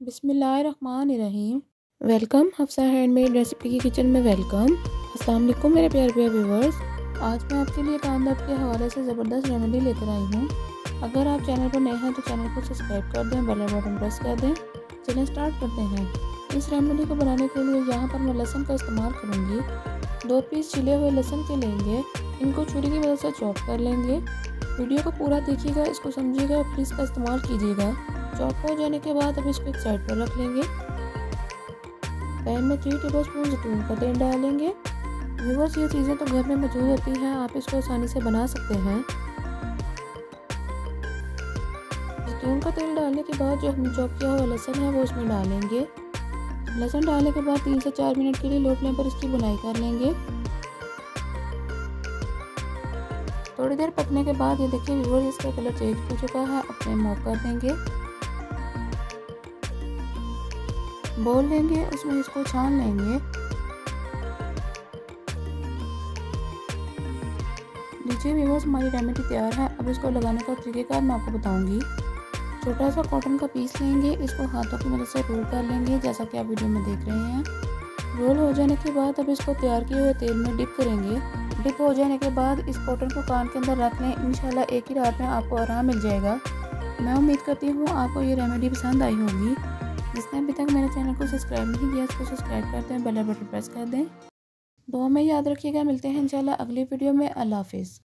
बिस्मिल्लाहिर्रहमानिर्रहीम। Welcome Hafsa handmade recipe की kitchen में वेलकम। अस्सलाम वालेकुम मेरे प्यारे व्यूवर्स। आज मैं आपके लिए कान दर्द के हवाले से ज़बरदस्त रेमेडी लेकर आई हूँ। अगर आप चैनल पर नए हैं तो चैनल को सब्सक्राइब कर दें, बेल बटन प्रेस कर दें। चलिए स्टार्ट करते हैं। इस रेमेडी को बनाने के लिए यहाँ पर मैं लहसुन का इस्तेमाल करूँगी। 2 पीस छिले हुए लहसुन के लेंगे, इनको छुरी की मदद से चॉप कर लेंगे। वीडियो को पूरा देखिएगा, इसको समझिएगा और प्लीज़ का इस्तेमाल कीजिएगा। चॉप हो जाने के बाद अब इसको एक साइड पर रख लेंगे। पैन में 3 टेबलस्पून जैतून का तेल डालेंगे। व्यूअर्स, ये चीज़ें तो घर में मौजूद होती हैं, आप इसको आसानी से बना सकते हैं। जैतून का तेल डालने के बाद जो हमने चॉप किया हुआ लहसुन है वो इसमें डालेंगे। लहसुन डालने के बाद 3 से 4 मिनट के लिए लो फ्लेम पर इसकी भुनाई कर लेंगे। थोड़ी देर पकने के बाद ये देखिए व्यूअर्स, इसका कलर चेंज हो चुका है। अब फ्लेम ऑफ कर देंगे। बोल लेंगे, उसमें इसको छान लेंगे। लीजिए व्यूअर्स, हमारी रेमेडी तैयार है। अब इसको लगाने का तरीकेकार मैं आपको बताऊंगी। छोटा सा कॉटन का पीस लेंगे, इसको हाथों की मदद से रोल कर लेंगे जैसा कि आप वीडियो में देख रहे हैं। रोल हो जाने के बाद अब इसको तैयार किए हुए तेल में डिप करेंगे। डिप हो जाने के बाद इस कॉटन को कान के अंदर रख लें। इंशाल्लाह एक ही रात में आपको आराम मिल जाएगा। मैं उम्मीद करती हूँ आपको ये रेमेडी पसंद आई होगी। जिसने अभी तक मेरे चैनल को सब्सक्राइब नहीं किया इसको सब्सक्राइब कर दें, बेल बटन प्रेस कर दें। दुआ में याद रखिएगा। मिलते हैं इंशाल्लाह अगली वीडियो में। अल्लाह हाफिज़।